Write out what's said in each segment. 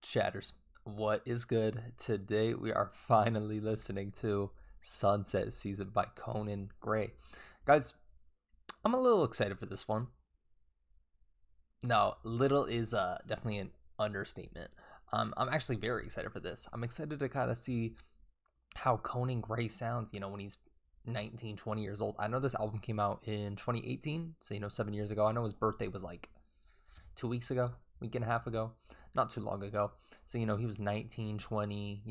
Chatters, what is good? Today we are finally listening to Sunset Season by Conan Gray. Guys, I'm a little excited for this one. No, little is definitely an understatement. I'm actually very excited for this. I'm excited to kind of see how Conan Gray sounds, when he's 19, 20 years old. I know this album came out in 2018, so 7 years ago. I know his birthday was like 2 weeks ago, week and a half ago, not too long ago. So, he was 19, 20,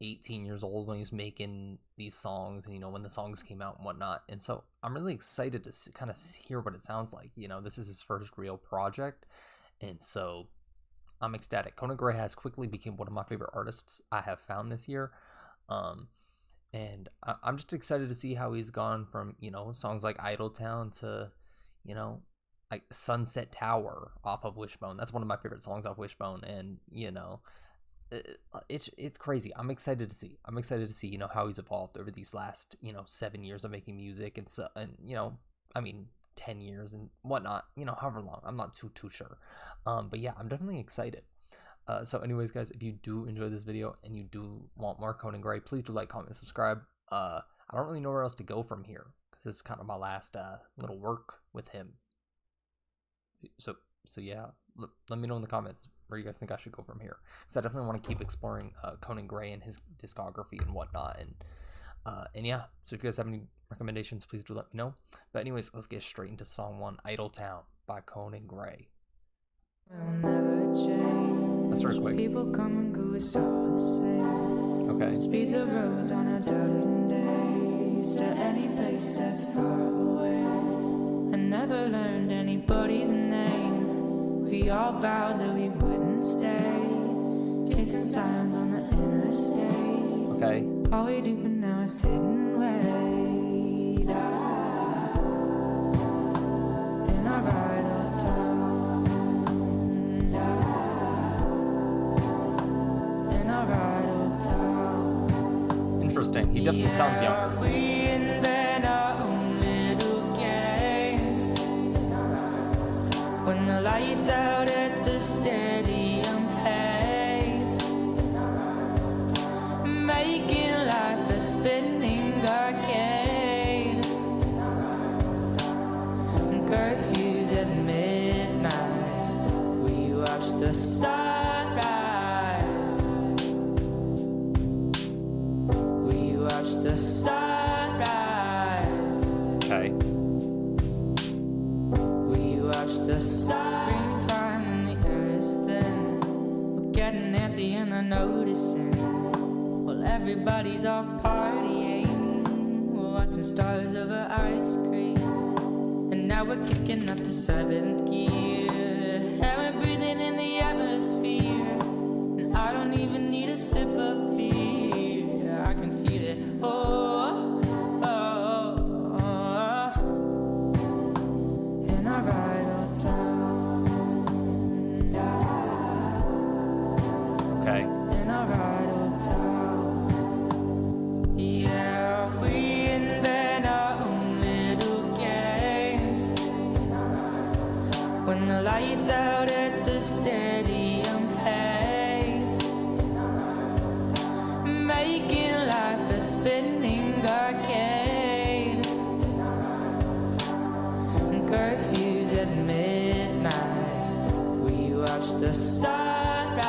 18 years old when he was making these songs and, when the songs came out and whatnot. And so I'm really excited to kind of hear what it sounds like. This is his first real project. And so I'm ecstatic. Conan Gray has quickly become one of my favorite artists I have found this year. And I'm just excited to see how he's gone from, songs like Idletown to, like Sunset Tower off of Wishbone. That's one of my favorite songs off Wishbone. And, it's crazy. I'm excited to see. How he's evolved over these last, 7 years of making music and 10 years and whatnot, however long. I'm not too sure. But yeah, I'm definitely excited. So anyways, guys, if you do enjoy this video and you do want more Conan Gray, please do like, comment, and subscribe. I don't really know where else to go from here because this is kind of my last little work with him. So yeah, let me know in the comments where you guys think I should go from here, because I definitely want to keep exploring Conan Gray and his discography and whatnot. And yeah, so if you guys have any recommendations, please do let me know. But anyways, let's get straight into song 1, Idletown by Conan Gray. Let's start quick. People come and go, it's all the same. Okay. Speed the roads on our darling days to any place that's far away. I never learned anybody's name. We all vowed that we wouldn't stay. Casing signs on the interstate. Okay. All we do for now is sit and wait. In our ride all down. Interesting. He definitely sounds younger. We invent our own little games. When the lights out at the stadium, hey, making life a spinning arcade. Curfews at midnight, we watch the sunrise. The sunrise. Okay. We watch the springtime and the air is thin. We're getting antsy and they're noticing. While everybody's off partying, we're watching stars over ice cream. And now we're kicking up to 7th gear. And we're breathing in the atmosphere. And I don't even need a sip of beer. I can feel it. Oh, oh, oh, oh. And I ride all down. Okay. And I ride all down. Yeah, we invent our own little games. When the lights out at the stadium, hey, making life a spinning arcade. And curfews at midnight, we watch the sunrise.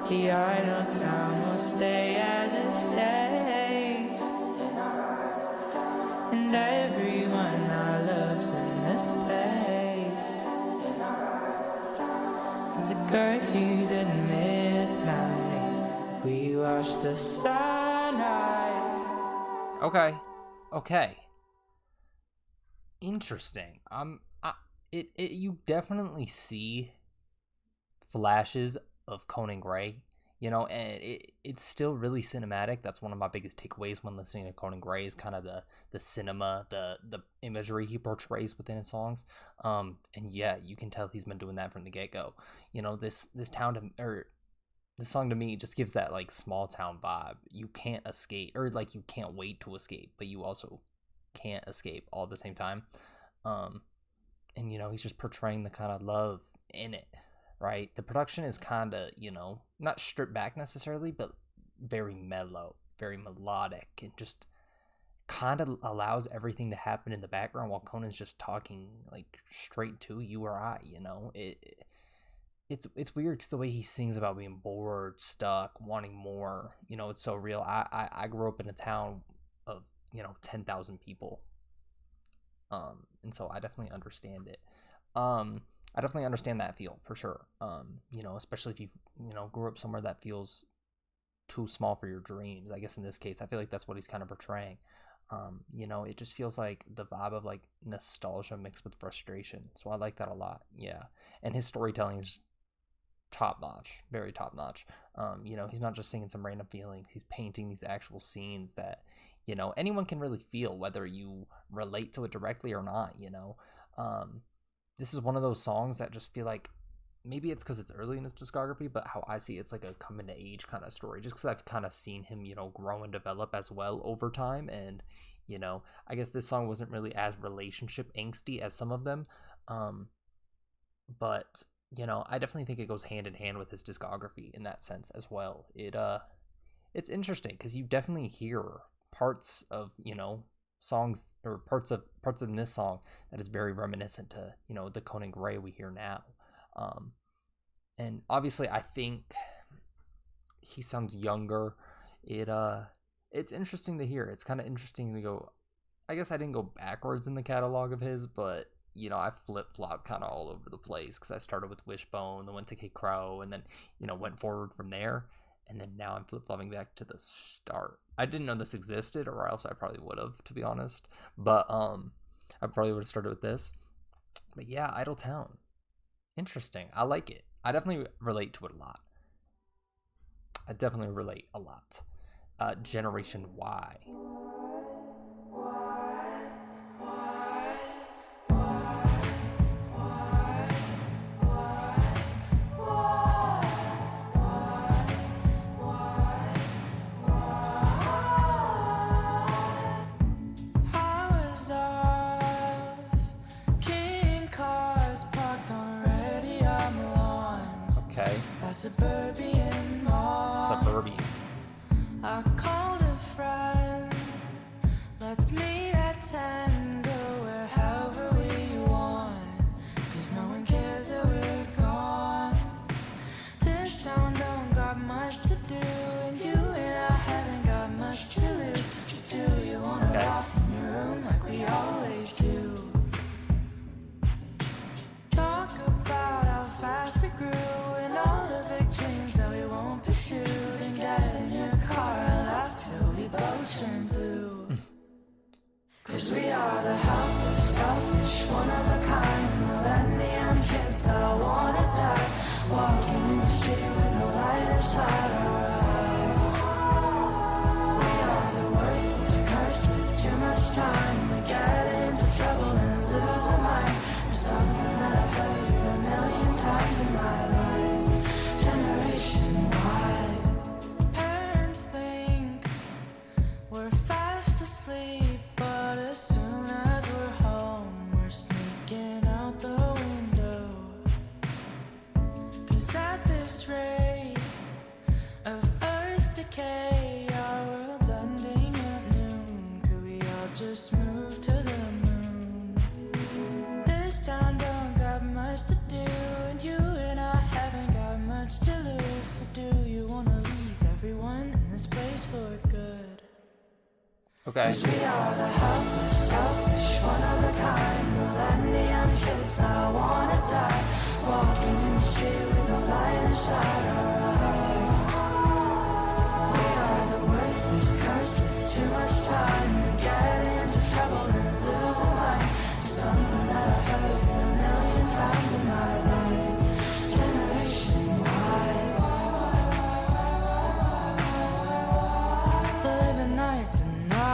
The idle town will stay as it stays. And everyone I love's in this place. The curfews at midnight. We watch the sunrise. Okay. Interesting. You definitely see flashes of Conan Gray, and it's still really cinematic. That's one of my biggest takeaways when listening to Conan Gray is kind of the cinema, the imagery he portrays within his songs. And yeah, you can tell he's been doing that from the get-go. This song to me just gives that like small town vibe. You can't escape, or like you can't wait to escape, but you also can't escape all at the same time. And he's just portraying the kind of love in it, right? The production is kind of, not stripped back necessarily, but very mellow, very melodic, and just kind of allows everything to happen in the background while Conan's just talking like straight to you or I. It's weird because the way he sings about being bored, stuck, wanting more, it's so real. I grew up in a town of 10,000 people, and so I definitely understand it. I definitely understand that feel for sure. Especially if you grew up somewhere that feels too small for your dreams. I guess in this case, I feel like that's what he's kind of portraying. It just feels like the vibe of like nostalgia mixed with frustration. So I like that a lot. Yeah, and his storytelling is top notch, very top notch. He's not just singing some random feelings. He's painting these actual scenes that anyone can really feel, whether you relate to it directly or not. This is one of those songs that just feel like, maybe it's because it's early in his discography, but how I see it's like a coming to age kind of story, just because I've kind of seen him grow and develop as well over time. And I guess this song wasn't really as relationship angsty as some of them, but I definitely think it goes hand in hand with his discography in that sense as well. It's interesting because you definitely hear parts of songs, or parts of this song that is very reminiscent to the Conan Gray we hear now. And obviously I think he sounds younger. It's interesting to hear. It's kind of interesting to go, I guess I didn't go backwards in the catalog of his, but I flip-flop kind of all over the place because I started with Wishbone, then went to K. Crow, and then went forward from there. And then now I'm flip-flopping back to the start. I didn't know this existed, or else I probably would have, to be honest. But I probably would have started with this. But yeah, Idle Town. Interesting. I like it. I definitely relate to it a lot. Generation Y. Suburban I called a friend. Let's meet at 10. Go wherever we want, 'cause no one cares that we're gone. This town don't got much to do, and you and I haven't got much to lose. So do you wanna rock in your room like we always do? Talk about how fast we grew and all the big dreams that we won't pursue. Then get in your car and laugh till we both turn blue. 'Cause we are the helpless, selfish, one of a kind millennium kids that all wanna die, walking in the street with no light inside our eyes. We are the worthless, cursed with too much time. We get into trouble and lose our minds. It's something that I've heard a million times in my life. Generation Y. Parents think we're fast asleep, but as soon as we're home, we're sneaking curious, or do you wanna leave everyone in this place for good? Okay. 'Cause we are the helpless, selfish, one of a kind millennium kids that wanna die, walking in the street with no light inside our eyes. We are the worthless, cursed with too much time to get into trouble and lose our minds. Something that I've heard a million times in my life. Generation Y. Living night to night,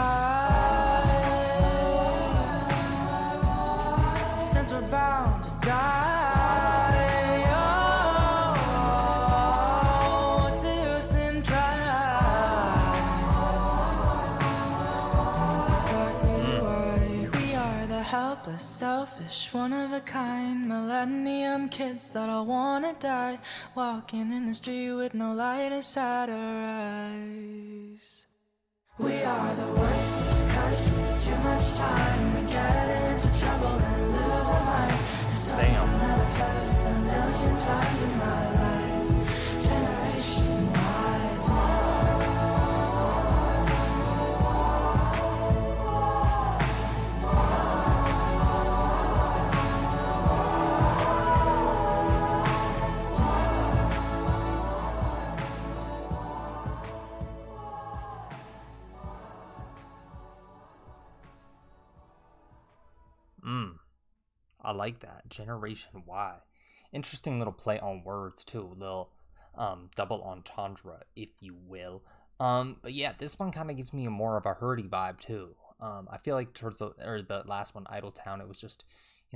since we're bound to die. Oh, what's the use in trying? That's exactly why we are the helpless, selfish, one of a kind millennium kids that all wanna die, walking in the street with no light inside our eyes. We are the worthless, cursed with too much time to get into trouble and lose our minds. Something that I've heard a million times in my life. Generation Y. I like that. Generation Y. Interesting little play on words too. Little double entendre, if you will. But yeah, this one kind of gives me a more of a hurdy vibe too. I feel like towards the last one, Idle Town, it was just,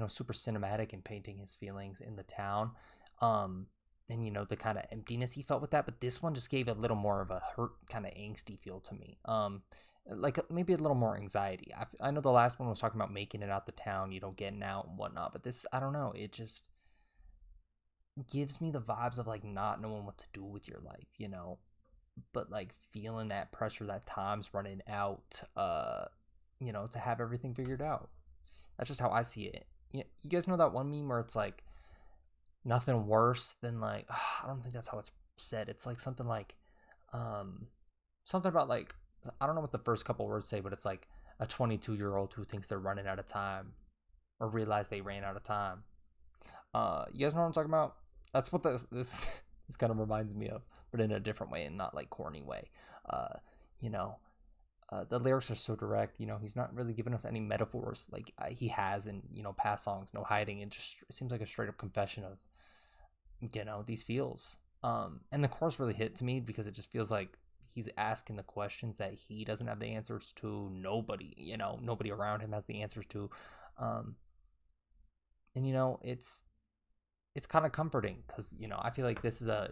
super cinematic and painting his feelings in the town. And the kind of emptiness he felt with that. But this one just gave a little more of a hurt, kind of angsty feel to me. Like maybe a little more anxiety. I know the last one was talking about making it out the town, getting out and whatnot, but this, I don't know, it just gives me the vibes of like not knowing what to do with your life, but like feeling that pressure that time's running out, to have everything figured out. That's just how I see it. You guys know that one meme where it's like nothing worse than like, I don't think that's how it's said. It's like something like, something about like, I don't know what the first couple words say, but it's like a 22-year-old who thinks they're running out of time or realize they ran out of time. You guys know what I'm talking about? That's what this kind of reminds me of, but in a different way and not like corny way. The lyrics are so direct, he's not really giving us any metaphors like he has in, past songs, no hiding. It just seems like a straight up confession of, these feels. And the chorus really hit to me because it just feels like he's asking the questions that he doesn't have the answers to. Nobody around him has the answers to. It's kind of comforting because, I feel like this is a,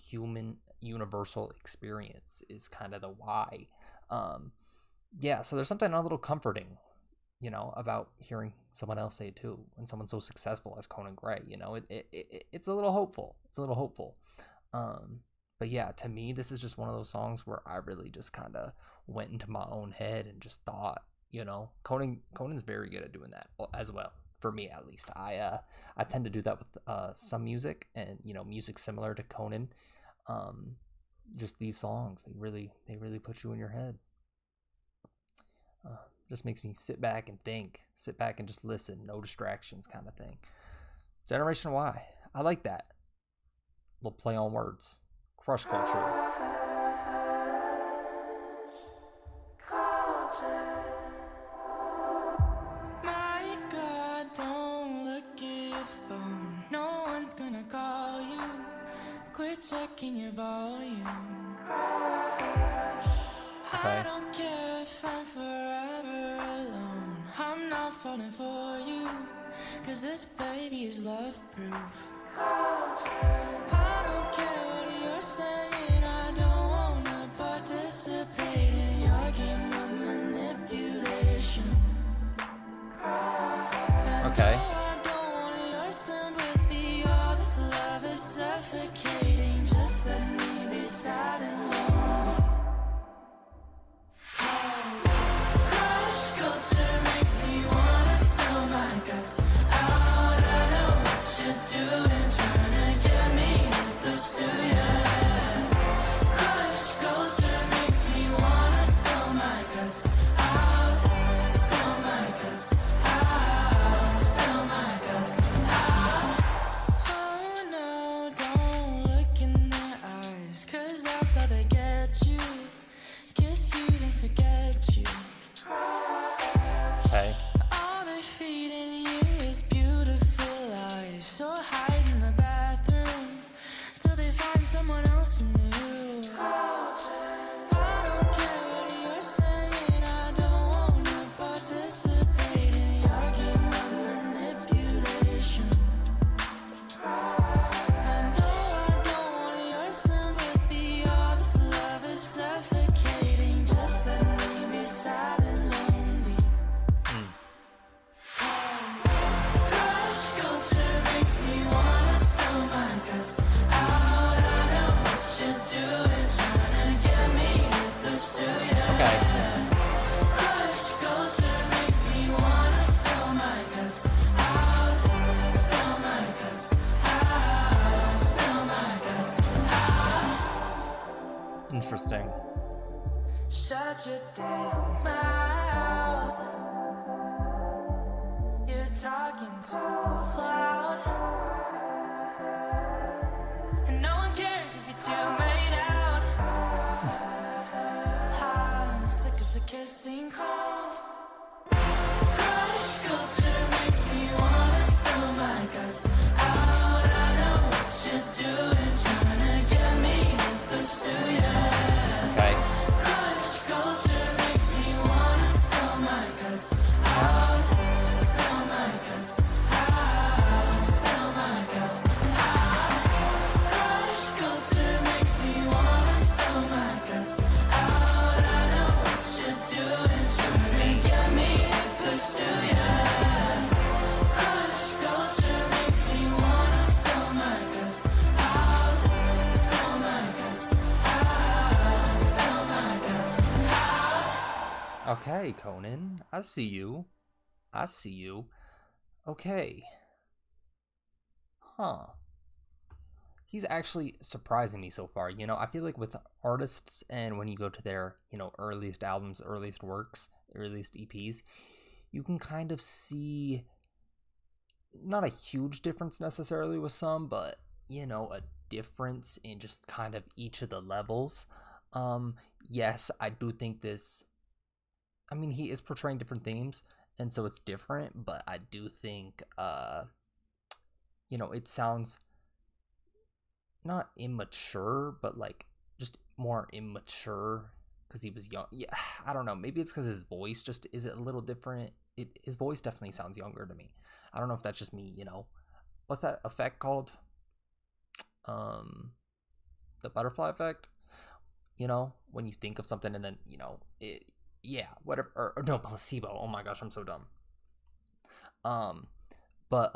human universal experience is kind of the why. So there's something a little comforting, about hearing someone else say it too. And someone so successful as Conan Gray, it's a little hopeful. But yeah, to me, this is just one of those songs where I really just kind of went into my own head and just thought, Conan's very good at doing that as well. For me, at least, I tend to do that with some music and music similar to Conan. Just these songs, they really put you in your head. Just makes me sit back and just listen, no distractions, kind of thing. Generation Y, I like that. Little play on words. Crush culture. My God, don't look at your phone. No one's gonna call you. Quit checking your volume. Okay. I don't care if I'm forever alone. I'm not falling for you, 'cause this baby is love proof. I don't care what you're saying. I don't wanna participate in your game of manipulation. Okay. I don't want your sympathy. All this love is suffocating. Just let me be sad and lonely. Crush culture makes me wanna spill my guts out. I know what you're doing, trying to get me to pursue you. that's how they get you. Kiss you, then forget you. Okay. All they're feeding you is beautiful lies. So hide in the bathroom till they find someone else new. I don't care what you're saying. I don't wanna participate in your game of manipulation. I know I don't want your sympathy. All this love is suffocating. Just let me be sad and lonely. Crush culture makes me wanna spill my guts out. I know what you're doing, trying to get me to pursue you. Okay. Crush culture makes me wanna spill my guts out. Spill my guts out. Spill my guts out. Interesting. Shut your damn mouth. You're talking too loud. And no one cares if you're too made out. I'm sick of the kissing cloud. Crush culture makes me wanna spill my guts out. I know what you're doing, trying to get me to pursue you. Okay. Crush culture makes me wanna spill my guts out. Spill my guts out. Spill my guts out. Crush culture makes me wanna spill my guts out. I know what you're doing, trying to get me to pursue ya. Crush culture makes me wanna spill my guts out. Spill my guts out. Spill my guts out. Okay, Conan. I see you. I see you. Okay. Huh. He's actually surprising me so far. You know, I feel like with artists and when you go to their, earliest albums, earliest works, earliest EPs, you can kind of see not a huge difference necessarily with some, but, a difference in just kind of each of the levels. Yes, I do think this, he is portraying different themes, and so it's different, but I do think, it sounds not immature, but like just more immature because he was young. Yeah, I don't know. Maybe it's because his voice just is a little different. His voice definitely sounds younger to me. I don't know if that's just me. What's that effect called? The butterfly effect. When you think of something and then it. Yeah, whatever. Or no, placebo. Oh my gosh, I'm so dumb. But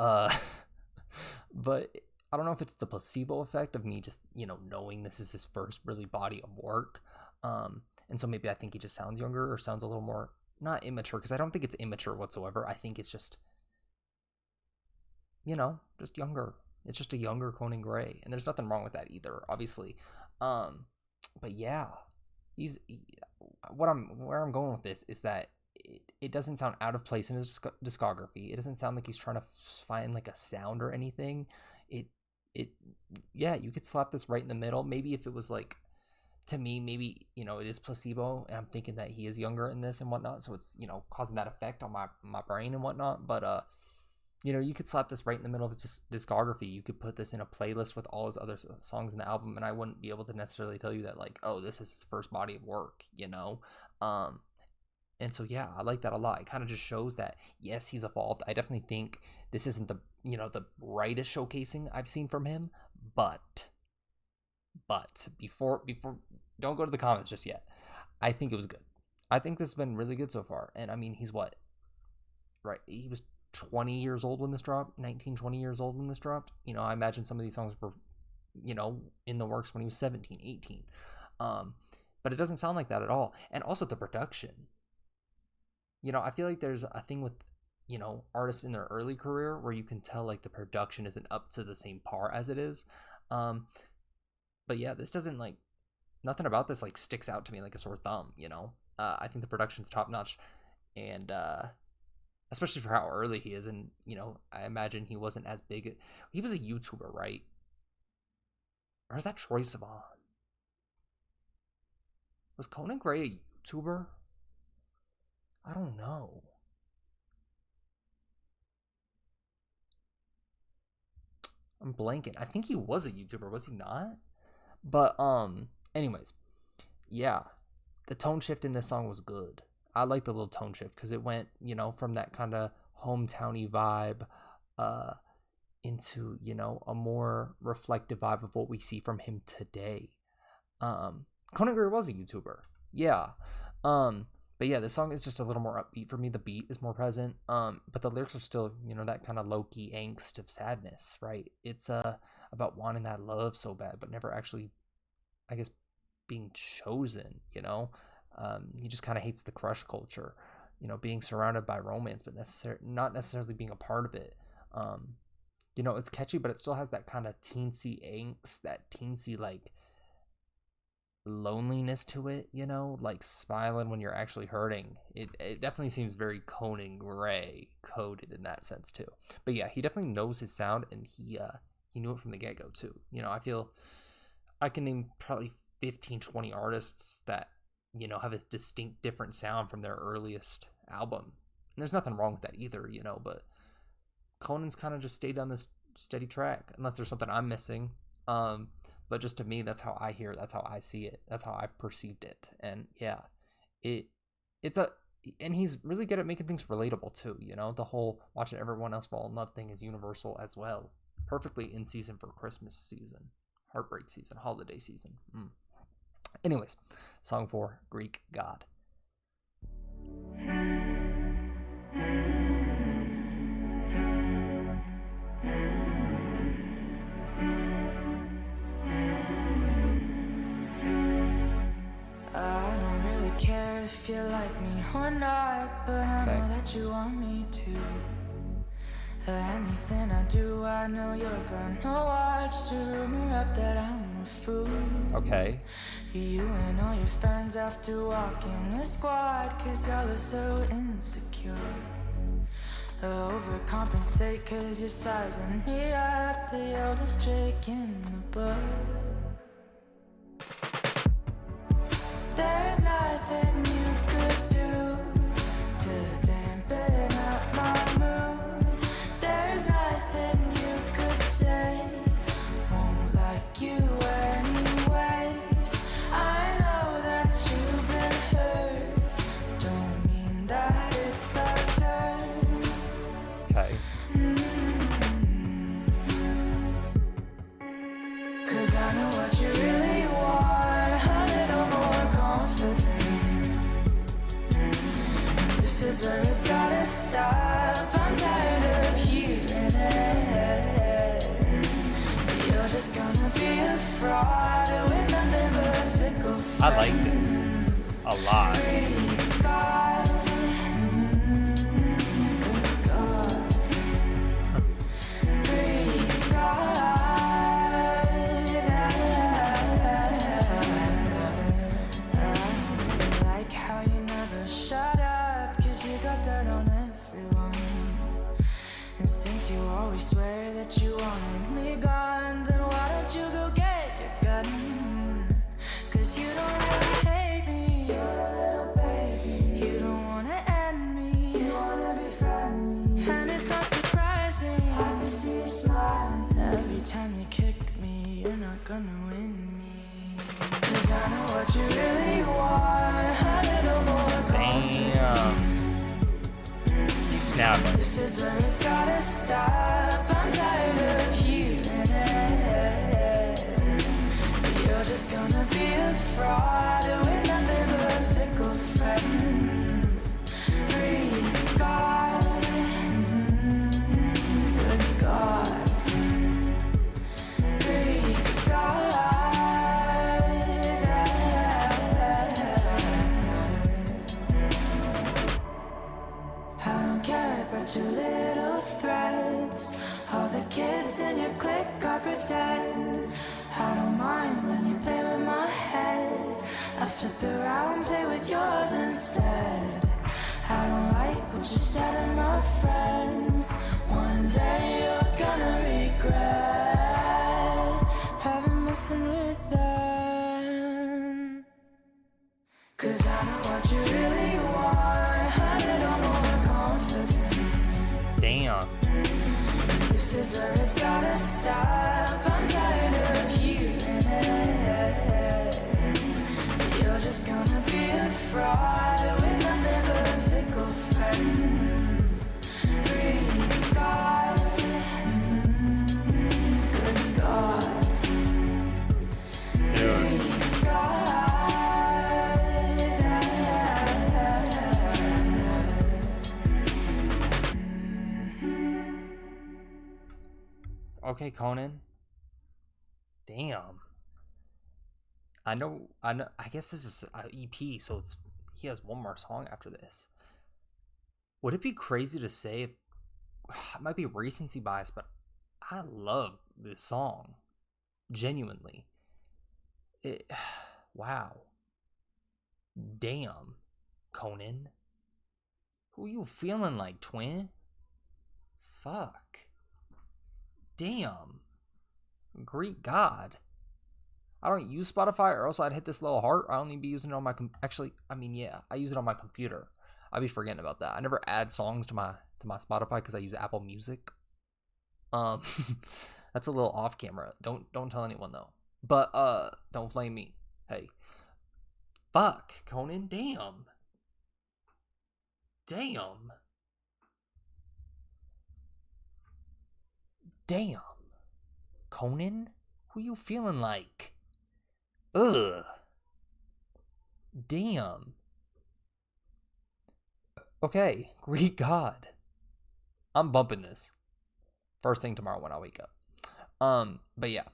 but I don't know if it's the placebo effect of me just, knowing this is his first really body of work. And so maybe I think he just sounds younger or sounds a little more, not immature, because I don't think it's immature whatsoever. I think it's just, just younger. It's just a younger Conan Gray. And there's nothing wrong with that either, obviously. But yeah, where I'm going with this is that it doesn't sound out of place in his discography. It doesn't sound like he's trying to find like a sound or anything. Yeah, you could slap this right in the middle. Maybe if it was like, to me, maybe, it is placebo and I'm thinking that he is younger in this and whatnot. So it's, causing that effect on my brain and whatnot. But, you could slap this right in the middle of his discography. You could put this in a playlist with all his other songs in the album. And I wouldn't be able to necessarily tell you that like, oh, this is his first body of work, And so, yeah, I like that a lot. It kind of just shows that, yes, he's evolved. I definitely think this isn't the, the brightest showcasing I've seen from him. But before, don't go to the comments just yet. I think it was good. I think this has been really good so far. And he's what? Right. He was 20 years old when this dropped, 19, 20 years old when this dropped. I imagine some of these songs were, in the works when he was 17, 18. But it doesn't sound like that at all. And also the production. I feel like there's a thing with, artists in their early career where you can tell like the production isn't up to the same par as it is. But yeah, this doesn't like, nothing about this like sticks out to me like a sore thumb, I think the production's top notch, and especially for how early he is. And, I imagine he wasn't as big. He was a YouTuber, right? Or is that Troye Sivan? Was Conan Gray a YouTuber? I don't know. I'm blanking. I think he was a YouTuber, was he not? But anyways, yeah. The tone shift in this song was good. I like the little tone shift because it went, from that kind of hometowny vibe into, a more reflective vibe of what we see from him today. Conan Gray was a YouTuber. Yeah. But yeah, the song is just a little more upbeat for me. The beat is more present. But the lyrics are still, that kind of low-key angst of sadness, right? It's about wanting that love so bad, but never actually, I guess, being chosen, He just kind of hates the crush culture, being surrounded by romance, but not necessarily being a part of it. It's catchy, but it still has that kind of teensy angst, that teensy, like, loneliness to it, like smiling when you're actually hurting. It definitely seems very Conan Gray coded in that sense too. But yeah, he definitely knows his sound, and he knew it from the get-go too. I feel I can name probably 15-20 artists that have a distinct different sound from their earliest album, and there's nothing wrong with that either, but Conan's kind of just stayed on this steady track, unless there's something I'm missing. But just to me, that's how I hear it. That's how I see it. That's how I've perceived it. And yeah, and he's really good at making things relatable too. The whole watching everyone else fall in love thing is universal as well. Perfectly in season for Christmas season, heartbreak season, holiday season. Anyways, song 4, Greek God. If you like me or not, but I know that you want me to. Anything I do, I know you're gonna watch to rumor up that I'm a fool. Okay. You and all your friends have to walk in a squad, cause y'all are so insecure. Overcompensate cause you're sizing me up, the oldest trick in the book. There's nothing you could do to dampen up my mood. There's nothing you could say, won't like you anyways. I know that you've been hurt, don't mean that it's our turn. Okay. Cause I know what you really want, a little more confidence. This is where it's gotta stop, I'm tired of hearing it. You're just gonna be a fraud with nothing but fickle friends. I like this a lot. Greek God. Greek God. Shut up, cause you got dirt on everyone. And since you always swear that you wanted me gone, then why don't you go get your gun? Cause you don't really hate me, you're a little baby. You don't wanna end me, you wanna befriend me. And it's not surprising, I can see you smiling. Every time you kick me, you're not gonna win me. Cause I know what you really want, a little more. Damn. He's snapping. This is where it's gotta stop, I'm tired of hearing it. You're just gonna be a fraud with nothing but fickle friends. Greek God, good God. Greek God. About your little threads, all the kids in your clique are pretend. I don't mind when you play with my head, I flip around, play with yours instead. I don't like what you said to my friends, one day you're gonna regret having messing with them. 'Cause I know what you really want. A little more confidence. Damn. This is where it's gotta stop. I'm tired of hearing it. You're just gonna be a fraud with nothing but fickle friends. Breathe, God. Good God. Breathe, God. Okay, Conan. Damn. I know. I guess this is an EP, so he has one more song after this. Would it be crazy to say? It might be recency bias, but I love this song. Genuinely. Wow. Damn, Conan. Who you feeling like, twin? Fuck. Damn. Greek God. I don't use Spotify, or else I'd hit this little heart. I only be using it on my I use it on my computer. I'd be forgetting about that. I never add songs to my Spotify because I use Apple Music. That's a little off camera. Don't tell anyone though. But don't flame me. Hey. Fuck, Conan. Damn. Conan? Who you feeling like? Ugh. Damn. Okay, Greek God. I'm bumping this first thing tomorrow when I wake up. But yeah.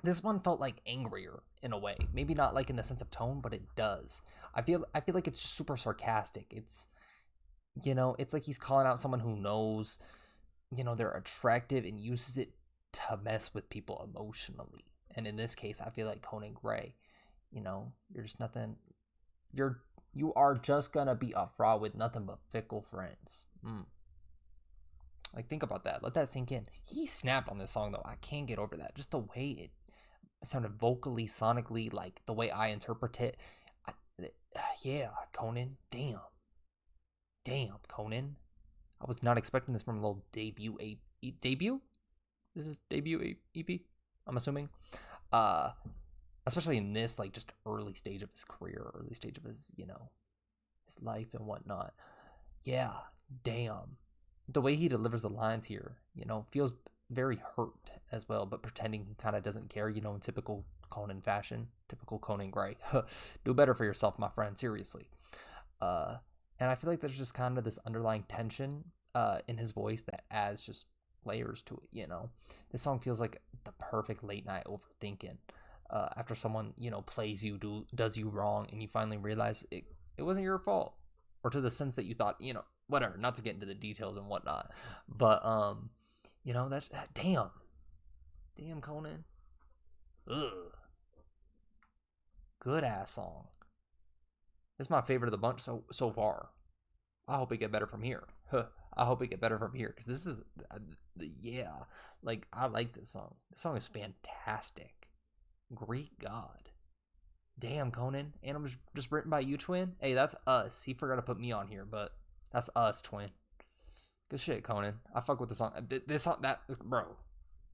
This one felt like angrier in a way. Maybe not like in the sense of tone, but it does. I feel like it's just super sarcastic. It's it's like he's calling out someone who knows, they're attractive and uses it to mess with people emotionally. And in this case, I feel like Conan Gray, you're just nothing. You are just gonna be a fraud with nothing but fickle friends. Like, think about that. Let that sink in. He snapped on this song though. I can't get over that. Just the way it sounded vocally, sonically, like the way I interpret it. Yeah, Conan. Damn, Conan. I was not expecting this from a little debut. Debut? This is debut EP, I'm assuming. Especially in this, like, just early stage of his career, early stage of his, his life and whatnot. Yeah, damn. The way he delivers the lines here, feels very hurt as well, but pretending he kind of doesn't care, in typical Conan fashion, typical Conan Gray. Do better for yourself, my friend, seriously. And I feel like there's just kind of this underlying tension in his voice that adds just layers to it, This song feels like the perfect late night overthinking. After someone, plays you, does you wrong, and you finally realize it wasn't your fault. Or to the sense that you thought, whatever, not to get into the details and whatnot. But, that's, damn, Conan. Ugh. Good ass song. It's my favorite of the bunch so far. I hope it get better from here. I hope it get better from here, because this is, I like this song. This song is fantastic. Greek God. Damn, Conan. And I'm just written by you, twin. Hey, that's us. He forgot to put me on here, but that's us, twin. Good shit, Conan. I fuck with the song. This song, bro.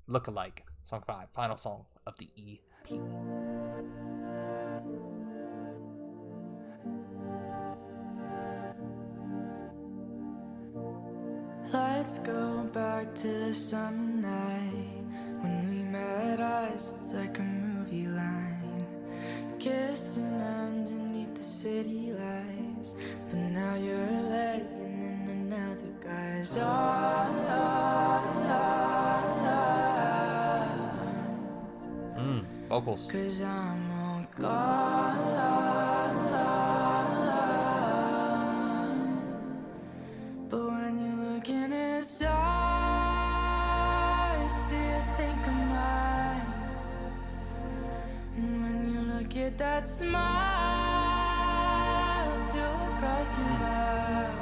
Lookalike. Song 5. Final song of the EP. Let's go back to the summer night when we met eyes, it's like a movie line, kissing underneath the city lights. But now you're laying in another guy's arms. Vocals. 'Cause I'm all gone. But when you look in his eyes, do you think of mine? And when you look at that smile, do it cross your mind?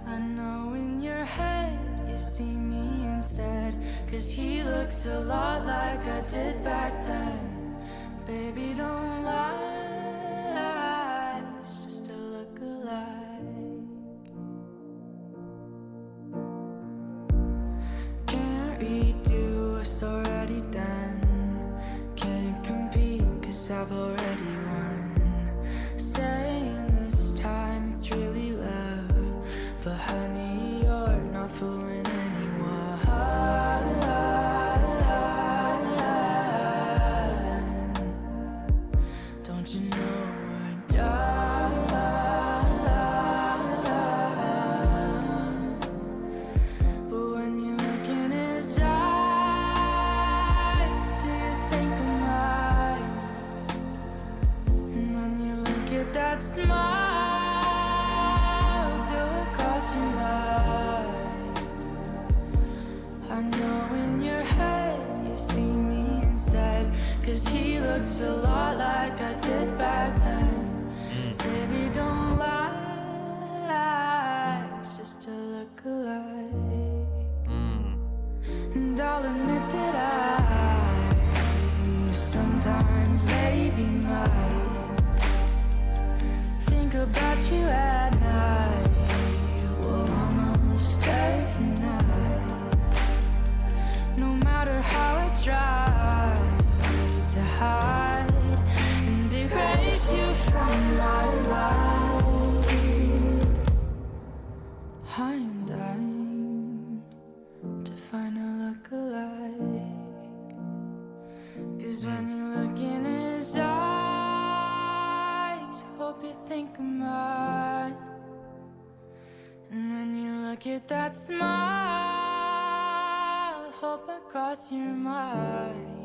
I know in your head you see me instead, 'cause he looks a lot like I did back then. Baby, don't lie. 'cause I've already won. Saying this time it's really love, but honey, you're not fooling anyone. Don't you know we're done? But when you look in his eyes, do you think of mine? And when you look at that smile, do it cross your mind? I know in your head you see me instead, 'cause he looks a lot like I did back then. Baby, don't lie, it's just a look-alike. And I'll admit that I sometimes maybe might think about you at night, well, almost every night. No matter how I try to hide and erase you from my mind, I'm dying to find a look-alike. 'Cause when you look in his eyes, hope you think of mine. And when you look at that smile, hope I cross your mind.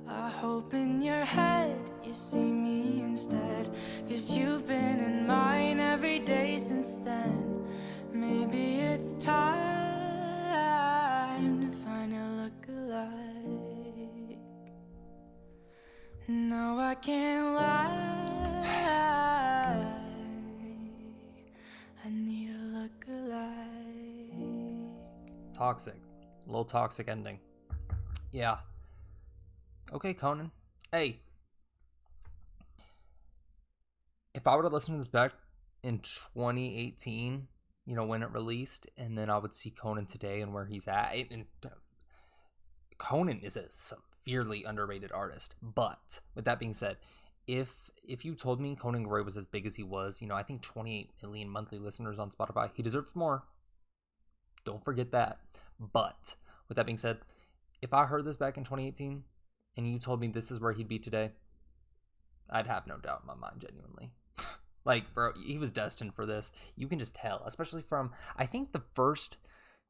I hope in your head you see me instead, 'cause you've been in mine every day since then. Maybe it's time to find a look-alike. No, I can't lie, I need a look-alike. Toxic. A little toxic ending. Yeah. Okay, Conan. Hey. If I were to listen to this back in 2018, when it released, and then I would see Conan today and where he's at, and Conan is a severely underrated artist. But with that being said, if you told me Conan Gray was as big as he was, I think 28 million monthly listeners on Spotify, he deserves more. Don't forget that. But with that being said, if I heard this back in 2018 and you told me this is where he'd be today, I'd have no doubt in my mind, genuinely. Like, bro, he was destined for this. You can just tell, especially from, I think the first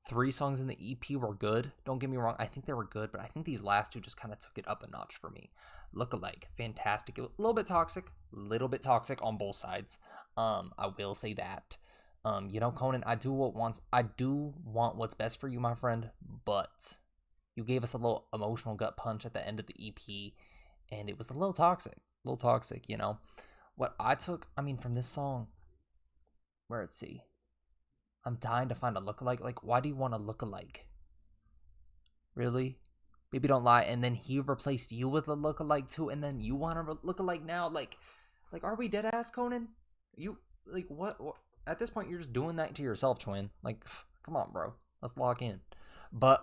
3 songs in the EP were good. Don't get me wrong. I think they were good, but I think these last 2 just kind of took it up a notch for me. Lookalike, fantastic. A little bit toxic on both sides. I will say that. Conan, I do want what's best for you, my friend, but you gave us a little emotional gut punch at the end of the EP, and it was a little toxic. What I took, from this song, let's see. I'm dying to find a lookalike. Like, why do you want a lookalike? Really? Baby, don't lie. And then he replaced you with a lookalike too, and then you want a lookalike now? Like, are we dead ass, Conan? You, like, what? At this point, you're just doing that to yourself, twin. Like, come on, bro. Let's lock in. But,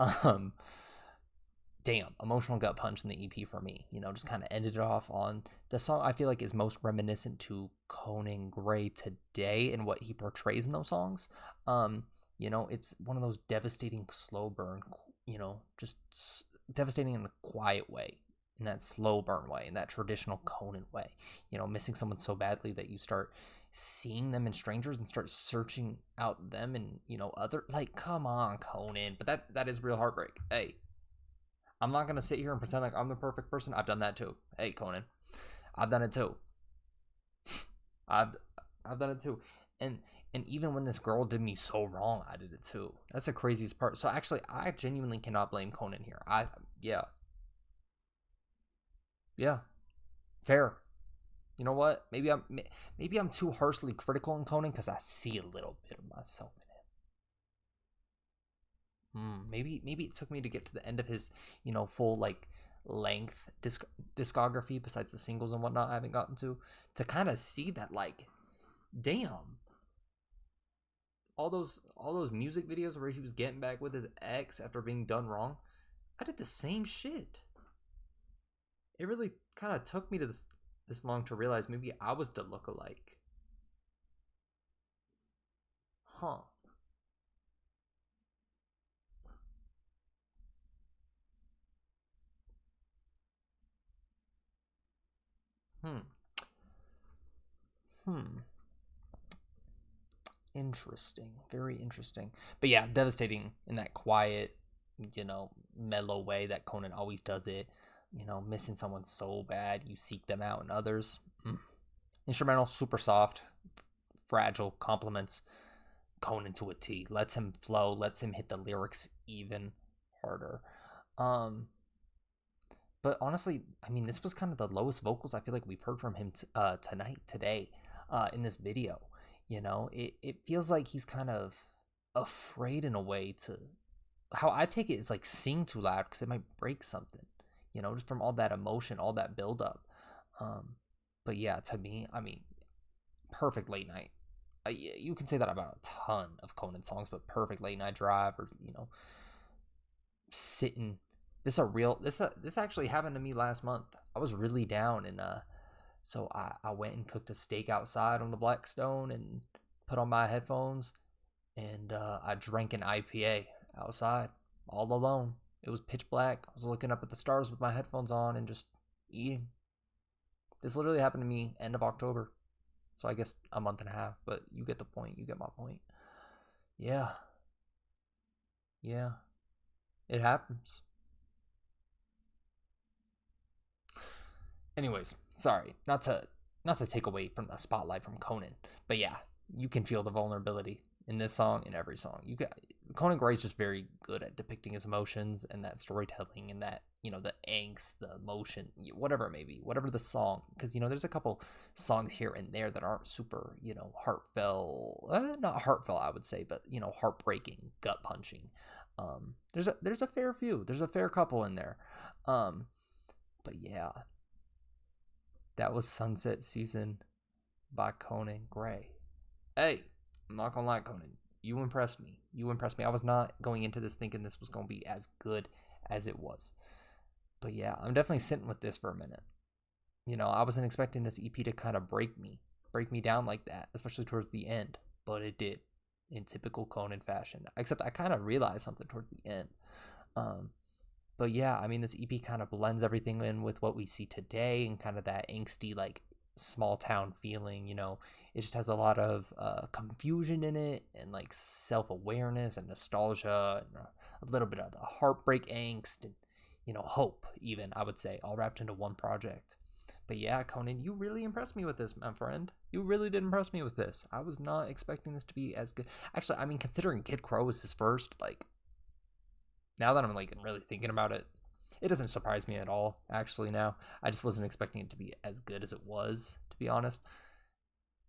damn, emotional gut punch in the EP for me. Just kind of ended it off on the song I feel like is most reminiscent to Conan Gray today and what he portrays in those songs. It's one of those devastating slow burn, just devastating in a quiet way, in that slow burn way, in that traditional Conan way. Missing someone so badly that you start seeing them in strangers and start searching out them and, other, like, come on, Conan. But that is real heartbreak. Hey, I'm not going to sit here and pretend like I'm the perfect person. I've done that too. Hey, Conan. I've done it too. I've done it too. And even when this girl did me so wrong, I did it too. That's the craziest part. So actually, I genuinely cannot blame Conan here. Yeah. Fair. You know what? Maybe I'm too harshly critical in Conan because I see a little bit of myself in him. Maybe it took me to get to the end of his, full length discography besides the singles and whatnot I haven't gotten to kind of see that, like, damn, all those music videos where he was getting back with his ex after being done wrong, I did the same shit. it really kind of took me to this long to realize maybe I was the lookalike. Huh. Hmm. Hmm. Interesting. Very interesting. But yeah, devastating in that quiet, mellow way that Conan always does it. Missing someone so bad, you seek them out in others. Instrumental, super soft, fragile, compliments Conan to a T. Lets him flow, lets him hit the lyrics even harder. Um, but honestly, I mean, this was kind of the lowest vocals I feel like we've heard from him today, in this video. It feels like he's kind of afraid in a way to. How I take it is like sing too loud because it might break something, just from all that emotion, all that buildup. Um, but yeah, to me, I mean, perfect late night. You can say that about a ton of Conan songs, but perfect late night drive or sitting. This actually happened to me last month. I was really down and so I went and cooked a steak outside on the Blackstone and put on my headphones and I drank an IPA outside all alone. It was pitch black. I was looking up at the stars with my headphones on and just eating. This literally happened to me end of October. So I guess a month and a half, but you get the point. You get my point. Yeah. Yeah. It happens. Anyways, sorry. Not to take away from the spotlight from Conan, but yeah, you can feel the vulnerability in this song, in every song. Conan Gray is just very good at depicting his emotions and that storytelling and that the angst, the emotion, whatever it may be, whatever the song. Because there's a couple songs here and there that aren't super heartfelt, not heartfelt I would say, but heartbreaking, gut punching. There's a fair few, there's a fair couple in there. But yeah, that was Sunset Season by Conan Gray. Hey, I'm not gonna lie, Conan. You impressed me. I was not going into this thinking this was gonna be as good as it was. But yeah, I'm definitely sitting with this for a minute. I wasn't expecting this EP to kind of break me down like that, especially towards the end. But it did, in typical Conan fashion. Except I kind of realized something towards the end. But yeah, I mean, this EP kind of blends everything in with what we see today and kind of that angsty, like, small town feeling. It just has a lot of confusion in it and, like, self-awareness and nostalgia and a little bit of the heartbreak angst and, hope, even, I would say, all wrapped into one project. But yeah, Conan, you really impressed me with this, my friend. You really did impress me with this. I was not expecting this to be as good. Actually, I mean, considering Kid Crow was his first, like, now that I'm like really thinking about it, it doesn't surprise me at all. Actually, now I just wasn't expecting it to be as good as it was. To be honest,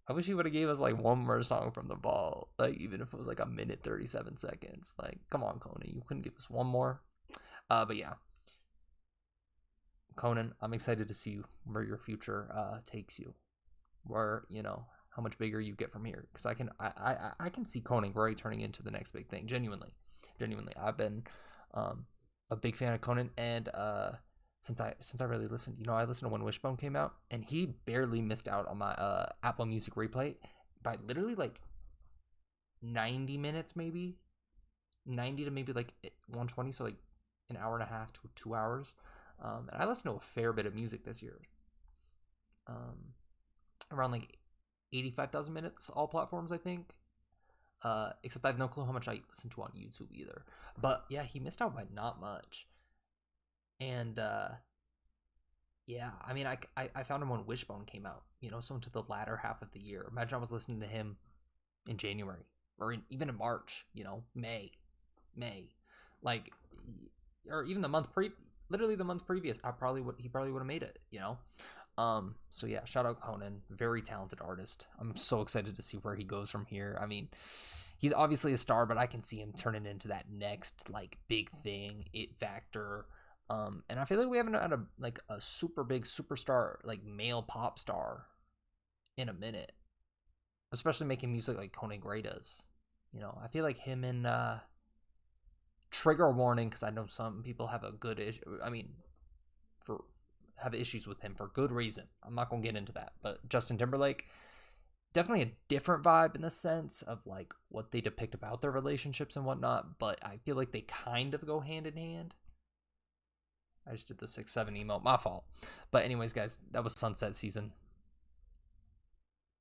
I wish he would have gave us like one more song from the ball, like even if it was like a minute 37 seconds. Like, come on, Conan, you couldn't give us one more. But yeah, Conan, I'm excited to see where your future takes you. Where how much bigger you get from here, because I can see Conan Gray turning into the next big thing. Genuinely, I've been a big fan of Conan, and since I really listened, I listened to when Wishbone came out, and he barely missed out on my Apple Music replay by literally like 90 minutes, maybe 90 to maybe like 120, so like an hour and a half to 2 hours. And I listened to a fair bit of music this year, around like 85,000 minutes, all platforms, I think. Except I have no clue how much I listen to on YouTube either. But yeah, he missed out by not much. And yeah, I mean, I found him when Wishbone came out, so into the latter half of the year. Imagine I was listening to him in January or even in March, May, like, or even literally the month previous. He probably would have made it, So yeah, shout out Conan, very talented artist. I'm so excited to see where he goes from here. I mean, he's obviously a star, but I can see him turning into that next like big thing, it factor. And I feel like we haven't had a super big superstar, like male pop star, in a minute, especially making music like Conan Gray does. I feel like him and trigger warning, because I know some people have a good issue. I mean, for have issues with him for good reason. I'm not gonna get into that, but Justin Timberlake, definitely a different vibe in the sense of like what they depict about their relationships and whatnot, but I feel like they kind of go hand in hand. I just did the 6-7 emote, my fault. But anyways, guys, that was Sunset Season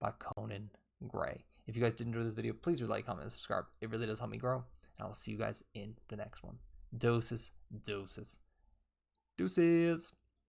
by Conan Gray. If you guys did enjoy this video, please do like, comment, and subscribe. It really does help me grow. And I will see you guys in the next one. Doses, doses, deuces.